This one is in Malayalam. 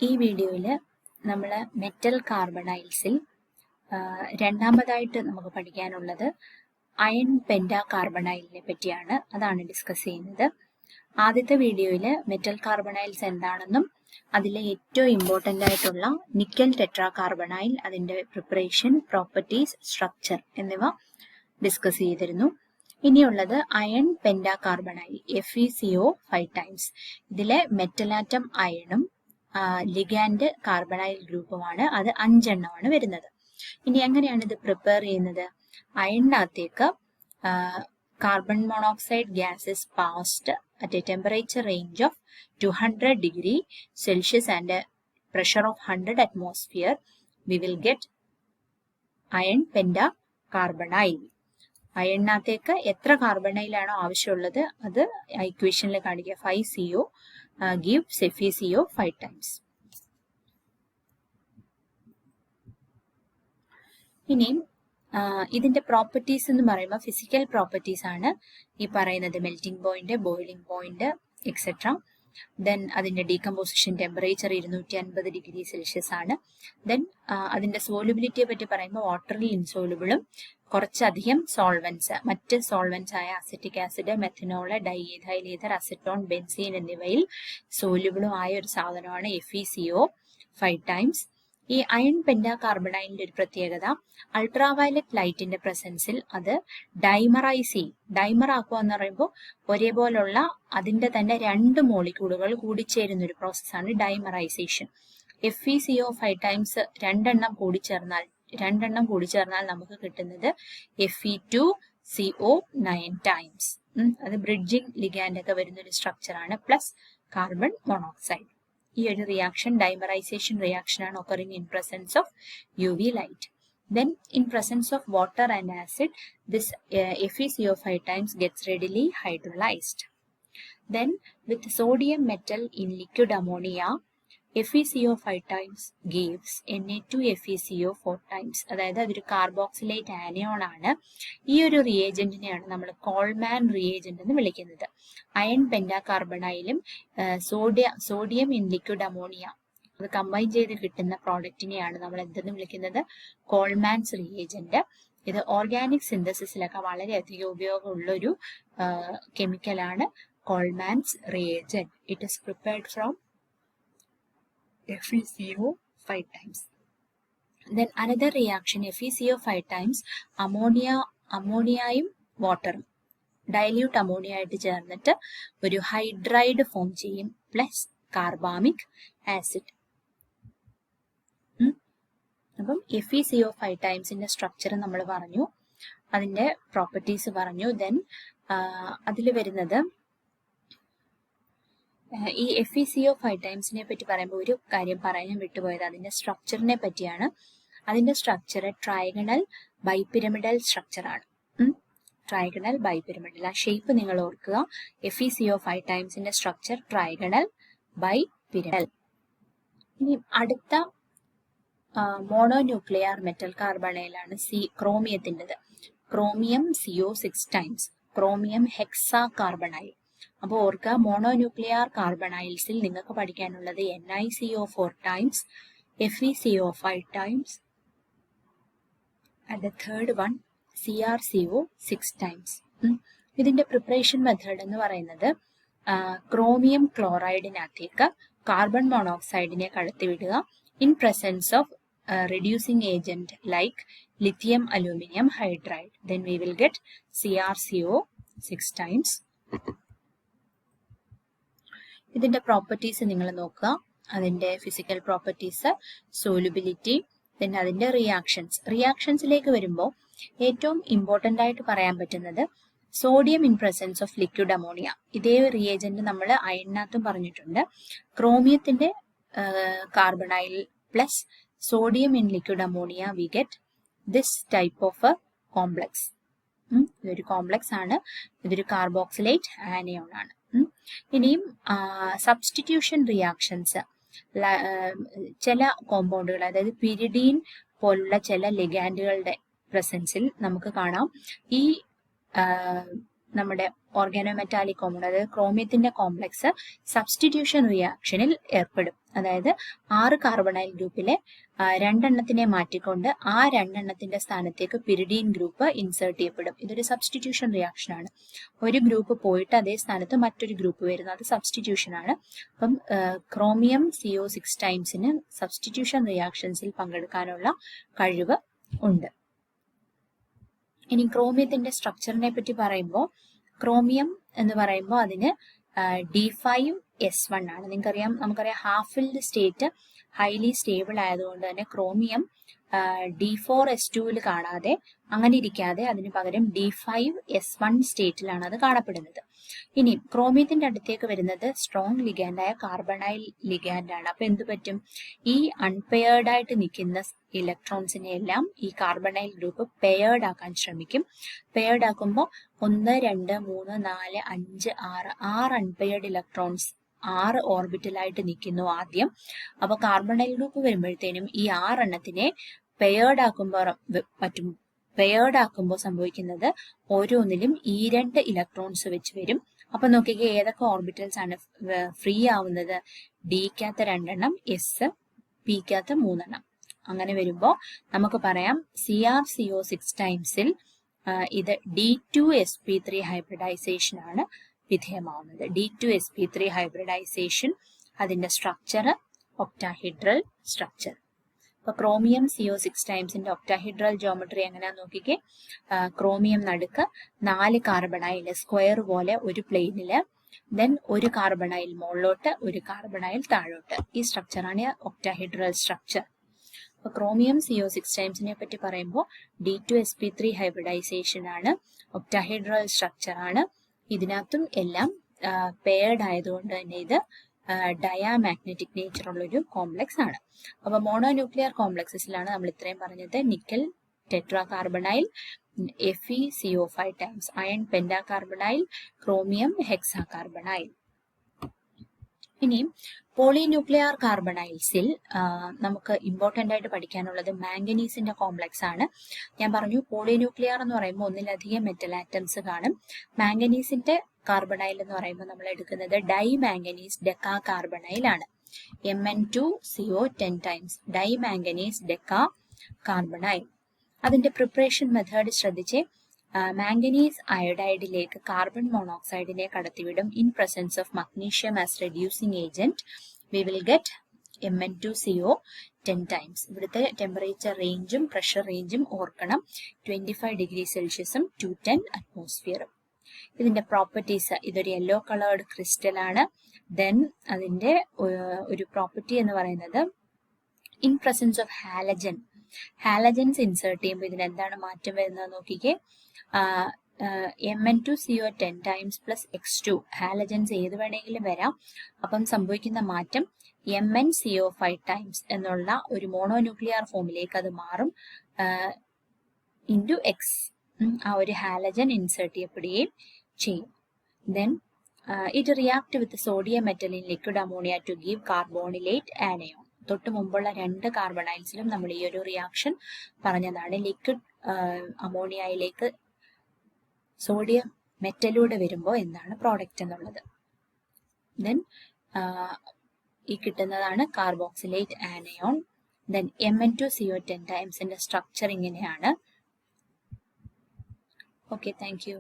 ഈ വീഡിയോയിൽ നമ്മൾ മെറ്റൽ കാർബണൈൽസിൽ രണ്ടാമതായിട്ട് നമുക്ക് പഠിക്കാനുള്ളത് അയൺ പെൻറ്റാ കാർബണൈലിനെ പറ്റിയാണ്. അതാണ് ഡിസ്കസ് ചെയ്യുന്നത്. ആദ്യത്തെ വീഡിയോയിൽ മെറ്റൽ കാർബണൈൽസ് എന്താണെന്നും അതിലെ ഏറ്റവും ഇമ്പോർട്ടൻ്റ് ആയിട്ടുള്ള നിക്കൽ ടെട്രാ കാർബണൈൽ, അതിൻ്റെ പ്രിപ്പറേഷൻ, പ്രോപ്പർട്ടീസ്, സ്ട്രക്ചർ എന്നിവ ഡിസ്കസ് ചെയ്തിരുന്നു. ഇനിയുള്ളത് iron penta carbonyl FeCO 5 times. ഇതിലെ മെറ്റലാറ്റം അയണും ലിഗാൻഡ് കാർബണൈൽ ഗ്രൂപ്പുമാണ്. അത് 5 എണ്ണമാണ് വരുന്നത്. ഇനി എങ്ങനെയാണ് ഇത് പ്രിപ്പയർ ചെയ്യുന്നത്? അയണിനകത്തേക്ക് carbon monoxide gas is passed at a temperature range of 200 degree Celsius and pressure of 100 atmosphere. We will get iron pentacarbonyl. അയണിനകത്തേക്ക് എത്ര കാർബണൈലാണോ ആവശ്യമുള്ളത് അത് ഇക്വേഷനിൽ കാണിക്കുക. 5CO gives FeCO 5 times. ഇനി ഇതിന്റെ പ്രോപ്പർട്ടീസ് എന്ന് പറയുമ്പോൾ ഫിസിക്കൽ പ്രോപ്പർട്ടീസ് ആണ് ഈ പറയുന്നത്. Melting point, boiling point, etcetera. Then അതിന്റെ ഡീകമ്പോസിഷൻ ടെമ്പറേച്ചർ 250 degree Celsius ആണ്. ദെൻ അതിന്റെ സോലുബിലിറ്റിയെ പറ്റി പറയുമ്പോൾ വാട്ടറിൽ ഇൻസോലുബിളും കുറച്ചധികം സോൾവെന്റ്സ്, മറ്റ് സോൾവെന്റ്സ് ആയ acetic acid, methanol, diethyl ether, acetone, benzene എന്നിവയിൽ സോലുബിളും ആയ ഒരു സാധനമാണ് FeCO 5 ടൈംസ്. ഈ അയൺ പെൻറ്റാകാർബണൈലിന്റെ ഒരു പ്രത്യേകത, അൾട്രാവയലറ്റ് ലൈറ്റിന്റെ പ്രസൻസിൽ അത് ഡൈമറൈസ് ചെയ്യും. ഡൈമർ ആക്കുക എന്ന് പറയുമ്പോൾ ഒരേപോലുള്ള അതിന്റെ തന്നെ 2 മോളിക്യൂളുകൾ കൂടിച്ചേരുന്ന ഒരു പ്രോസസ്സാണ് ഡൈമറൈസേഷൻ. FeCO 5 ടൈംസ് രണ്ടെണ്ണം കൂടിച്ചേർന്നാൽ നമുക്ക് കിട്ടുന്നത് Fe2CO 9 ടൈംസ്. അത് ബ്രിഡ്ജിങ് ലിഗാൻഡ് ഒക്കെ വരുന്ന ഒരു സ്ട്രക്ചറാണ്. Plus carbon monoxide. ഈ ഒരു റിയാക്ഷൻ ഡൈമറൈസേഷൻ റിയാക്ഷൻ ആണ് occurring in presence of UV light. Then in presence of water and acid, this FeCO 5 times gets readily hydrolyzed. Then with sodium metal in liquid ammonia, FeCO 5 times gives Na2FeCO 4 times. അതായത് അതൊരു കാർബോക്സിലേറ്റ് ആനയോൺ ആണ്. ഈ ഒരു റിയേജന്റിനെയാണ് നമ്മൾ കോൾമാൻ റിയേജന്റ് എന്ന് വിളിക്കുന്നത്. അയൺ പെൻറ്റാകാർബണൈലും സോഡിയം ഇൻ ലിക്വിഡ് അമോണിയ അത് കമ്പൈൻ ചെയ്ത് കിട്ടുന്ന പ്രോഡക്റ്റിനെയാണ് നമ്മൾ എന്തെന്ന് വിളിക്കുന്നത്? കോൾമാൻസ് റിയേജന്റ്. ഇത് ഓർഗാനിക് സിന്തസിസിലൊക്കെ വളരെയധികം ഉപയോഗമുള്ള ഒരു കെമിക്കലാണ് Collman's reagent. It is prepared from FeCO 5 times. Then another reaction, FeCO 5 times അമോണിയയും വാട്ടറും ഡൈല്യൂട്ട് അമോണിയ ആയിട്ട് ചേർന്നിട്ട് ഒരു ഹൈഡ്രൈഡ് ഫോം ചെയ്യും. Plus carbamic acid. അപ്പം FeCO 5 ടൈംസിന്റെ സ്ട്രക്ചർ നമ്മൾ പറഞ്ഞു, അതിന്റെ പ്രോപ്പർട്ടീസ് പറഞ്ഞു. ദെൻ അതിൽ വരുന്നത് ഈ FeCO 5 ടൈംസിനെ പറ്റി പറയുമ്പോൾ ഒരു കാര്യം പറയാൻ വിട്ടുപോയത് അതിന്റെ സ്ട്രക്ചറിനെ പറ്റിയാണ്. അതിന്റെ സ്ട്രക്ചർ ട്രൈഗണൽ ബൈപിരമിഡൽ സ്ട്രക്ചറാണ്. Trigonal bipyramidal. ആ ഷേപ്പ് നിങ്ങൾ ഓർക്കുക. FeCO 5 ടൈംസിന്റെ സ്ട്രക്ചർ ട്രൈഗണൽ ബൈപിരമിഡൽ. ഇനി അടുത്ത മോണോന്യൂക്ലിയർ മെറ്റൽ കാർബണൈലാണ് ക്രോമിയത്തിൻ്റെത്. Chromium CO 6 times. Chromium hexa carbonyl. അപ്പോൾ ഓർക്കുക, മോണോന്യൂക്ലിയർ കാർബണൈൽസിൽ നിങ്ങൾക്ക് പഠിക്കാനുള്ളത് NiCO 4 times, FeCO 5 times, and the third one CrCO 6 times. ഇതിന്റെ പ്രിപ്പറേഷൻ മെത്തേഡ് എന്ന് പറയുന്നത് ക്രോമിയം ക്ലോറൈഡിനകത്തേക്ക് കാർബൺ മോണോക്സൈഡിനെ കടത്തിവിടുക in presence of reducing agent like lithium aluminium hydride. Then we will get CrCO 6 times. ഇതിന്റെ പ്രോപ്പർട്ടീസ് നിങ്ങൾ നോക്കുക. അതിന്റെ ഫിസിക്കൽ പ്രോപ്പർട്ടീസ്, സോലുബിലിറ്റി, പിന്നെ അതിന്റെ റിയാക്ഷൻസിലേക്ക് വരുമ്പോൾ ഏറ്റവും ഇമ്പോർട്ടൻ്റ് ആയിട്ട് പറയാൻ പറ്റുന്നത് sodium in presence of liquid ammonia. ഇതേ റിയേജന്റ് നമ്മൾ അയണിനകത്തും പറഞ്ഞിട്ടുണ്ട്. ക്രോമിയത്തിന്റെ carbonyl plus sodium in liquid ammonia we get this type of complex. ഇതൊരു കോംപ്ലക്സ് ആണ്. ഇതൊരു കാർബോക്സിലേറ്റ് ആനയോൺ ആണ്. ഇനിയും സബ്സ്റ്റിറ്റ്യൂഷൻ റിയാക്ഷൻസ്, ചില കോമ്പൗണ്ടുകൾ, അതായത് പിരിഡീൻ പോലുള്ള ചില ലിഗാൻഡുകളുടെ പ്രസൻസിൽ നമുക്ക് കാണാം ഈ നമ്മുടെ ഓർഗാനോമെറ്റാലിക് കോമ്പൗണ്ട്, അതായത് ക്രോമിയത്തിന്റെ കോംപ്ലക്സ് സബ്സ്റ്റിറ്റ്യൂഷൻ റിയാക്ഷനിൽ ഏർപ്പെടും. അതായത് 6 കാർബണൈൽ ഗ്രൂപ്പിലെ 2 എണ്ണത്തിനെ മാറ്റിക്കൊണ്ട് ആ 2 എണ്ണത്തിന്റെ സ്ഥാനത്തേക്ക് പിരിഡീൻ ഗ്രൂപ്പ് ഇൻസേർട്ട് ചെയ്യപ്പെടും. ഇതൊരു സബ്സ്റ്റിറ്റ്യൂഷൻ റിയാക്ഷൻ ആണ്. ഒരു ഗ്രൂപ്പ് പോയിട്ട് അതേ സ്ഥാനത്ത് മറ്റൊരു ഗ്രൂപ്പ് വരുന്നു, അത് സബ്സ്റ്റിറ്റ്യൂഷൻ ആണ്. അപ്പം ക്രോമിയം CO6 ടൈംസിന് സബ്സ്റ്റിറ്റ്യൂഷൻ റിയാക്ഷൻസിൽ പങ്കെടുക്കാനുള്ള കഴിവ് ഉണ്ട്. ഇനി ക്രോമിയത്തിന്റെ സ്ട്രക്ചറിനെ പറ്റി പറയുമ്പോൾ, ക്രോമിയം എന്ന് പറയുമ്പോൾ അതിന് D5S1 ആണ്. നമുക്കറിയാം half filled state highly stable ആയതുകൊണ്ട് തന്നെ ക്രോമിയം D4S2 കാണാതെ അങ്ങനെ ഇരിക്കാതെ അതിന് പകരം D5S1 സ്റ്റേറ്റിലാണ് അത് കാണപ്പെടുന്നത്. ഇനി ക്രോമിയത്തിന്റെ അടുത്തേക്ക് വരുന്നത് സ്ട്രോങ് ലിഗാൻഡായ കാർബണൈൽ ലിഗാൻഡ് ആണ്. അപ്പൊ എന്ത് പറ്റും? ഈ അൺപെയർഡ് ആയിട്ട് നിൽക്കുന്ന ഇലക്ട്രോൺസിനെ എല്ലാം ഈ കാർബണൈൽ ഗ്രൂപ്പ് പെയർഡ് ആക്കാൻ ശ്രമിക്കും. പെയർഡ് ആക്കുമ്പോൾ 1, 2, 3, 4, 5, 6 അൺപെയർഡ് ഇലക്ട്രോൺസ് 6 ഓർബിറ്റലായിട്ട് നിൽക്കുന്നു ആദ്യം. അപ്പൊ കാർബണൈൽ ഗ്രൂപ്പ് വരുമ്പോഴത്തേനും ഈ 6 എണ്ണത്തിനെ പെയർഡ് ആക്കുമ്പോൾ സംഭവിക്കുന്നത് ഓരോന്നിലും ഈ 2 ഇലക്ട്രോൺസ് വെച്ച് വരും. അപ്പൊ നോക്കിക്കേ ഏതൊക്കെ ഓർബിറ്റൽസ് ആണ് ഫ്രീ ആവുന്നത്? ഡിക്കകത്ത് 2 എണ്ണം, എസ് പിക്കകത്ത് 3 എണ്ണം. അങ്ങനെ വരുമ്പോൾ നമുക്ക് പറയാം CrCO6 ടൈംസിൽ ഇത് D2sp3 ഹൈബ്രിഡൈസേഷൻ ആണ് വിധേയമാവുന്നത്. D2sp3 ഹൈബ്രിഡൈസേഷൻ, അതിന്റെ സ്ട്രക്ചർ ഒക്ടാഹെഡ്രൽ സ്ട്രക്ചർ. അപ്പൊ ക്രോമിയം CO6 ടൈംസിന്റെ ഒക്ടാഹെഡ്രൽ ജോമെട്രി എങ്ങനെയാന്ന് നോക്കിക്കേ. ക്രോമിയം നടുക്ക് 4 കാർബണൈൽ സ്ക്വയർ പോലെ ഒരു പ്ലെയിനില്, ദെൻ ഒരു കാർബണൈൽ മുകളിലോട്ട്, ഒരു കാർബണൈൽ താഴോട്ട്. ഈ സ്ട്രക്ചറാണ് ഒക്ടാഹെഡ്രൽ സ്ട്രക്ചർ. അപ്പൊ ക്രോമിയം CO6 ടൈംസിനെ പറ്റി പറയുമ്പോൾ D2sp3 ഹൈബ്രിഡൈസേഷൻ ആണ്, ഒക്ടാഹെഡ്രൽ സ്ട്രക്ചർ ആണ്. ഇതിനകത്തും എല്ലാം പെയർഡ് ആയതുകൊണ്ട് തന്നെ ഇത് ഡയാമാഗ്നറ്റിക് നേച്ചർ ഉള്ള ഒരു കോംപ്ലക്സ് ആണ്. അപ്പൊ മോണോന്യൂക്ലിയർ കോംപ്ലക്സസിലാണ് നമ്മൾ ഇത്രയും പറഞ്ഞത്. Nickel tetra carbonyl, FeCO5 times, iron pentacarbonyl, chromium hexa carbonyl. ഇനി പോളിന്യൂക്ലിയർ കാർബണൈൽസിൽ നമുക്ക് ഇമ്പോർട്ടന്റ് ആയിട്ട് പഠിക്കാനുള്ളത് മാംഗനീസിന്റെ കോംപ്ലക്സ് ആണ്. ഞാൻ പറഞ്ഞു പോളിന്യൂക്ലിയർ എന്ന് പറയുമ്പോൾ ഒന്നിലധികം മെറ്റൽ ആറ്റംസ് കാണും. മാംഗനീസിന്റെ കാർബണൈൽ എന്ന് പറയുമ്പോൾ നമ്മൾ എടുക്കുന്നത് ഡൈമാംഗനീസ് ഡെക്കാ കാർബണൈൽ ആണ്. Mn2CO10 times dimanganese deca carbonyl. അതിന്റെ പ്രിപ്പറേഷൻ മെത്തേഡ് ശ്രദ്ധിച്ചേ. മാംഗനീസ് അയോഡൈഡിലേക്ക് കാർബൺ മോണോക്സൈഡിനെ കടത്തിവിടും. In presence of magnesium as reducing agent we will get Mn2CO10 times. ഇവിടുത്തെ ടെമ്പറേച്ചർ റേഞ്ചും പ്രഷർ റേഞ്ചും ഓർക്കണം. 25 ഡിഗ്രി സെൽഷ്യസും 210 അറ്റ്മോസ്ഫിയറും. ഇതിന്റെ പ്രോപ്പർട്ടീസ്, ഇതൊരു യെല്ലോ കളേർഡ് ക്രിസ്റ്റൽ ആണ്. ദെൻ അതിന്റെ ഒരു പ്രോപ്പർട്ടി എന്ന് പറയുന്നത് in presence of halogens insert ചെയ്യുമ്പോൾ ഇതിന് എന്താണ് മാറ്റം വരുന്നത് നോക്കിക്കേ. Mn2CO10 times plus X2 halogens ഏത് വേണമെങ്കിലും വരാം. അപ്പം സംഭവിക്കുന്ന മാറ്റം MnCO5 ടൈംസ് എന്നുള്ള ഒരു മോണോന്യൂക്ലിയർ ഫോമിലേക്ക് അത് മാറും. ഇൻറ്റു X ആ ഒരു ഹാലജൻ ഇൻസേർട്ട് ചെയ്യപ്പെടുകയും ചെയ്യും. Then it react with sodium metal in liquid ammonia to give carbonylate anion. തൊട്ട് മുമ്പുള്ള 2 കാർബണൈൽസിലും നമ്മൾ ഈ ഒരു റിയാക്ഷൻ പറഞ്ഞതാണ്. ലിക്വിഡ് അമോണിയയിലേക്ക് സോഡിയം മെറ്റലൂടെ വരുമ്പോൾ എന്താണ് പ്രോഡക്റ്റ് എന്നുള്ളത്. ദെൻ ഈ കിട്ടുന്നതാണ് കാർബോക്സിലേറ്റ് ആനയോൺ. ദെൻ Mn2CO10 ടൈംസിന്റെ സ്ട്രക്ചർ ഇങ്ങനെയാണ്. Okay, thank U.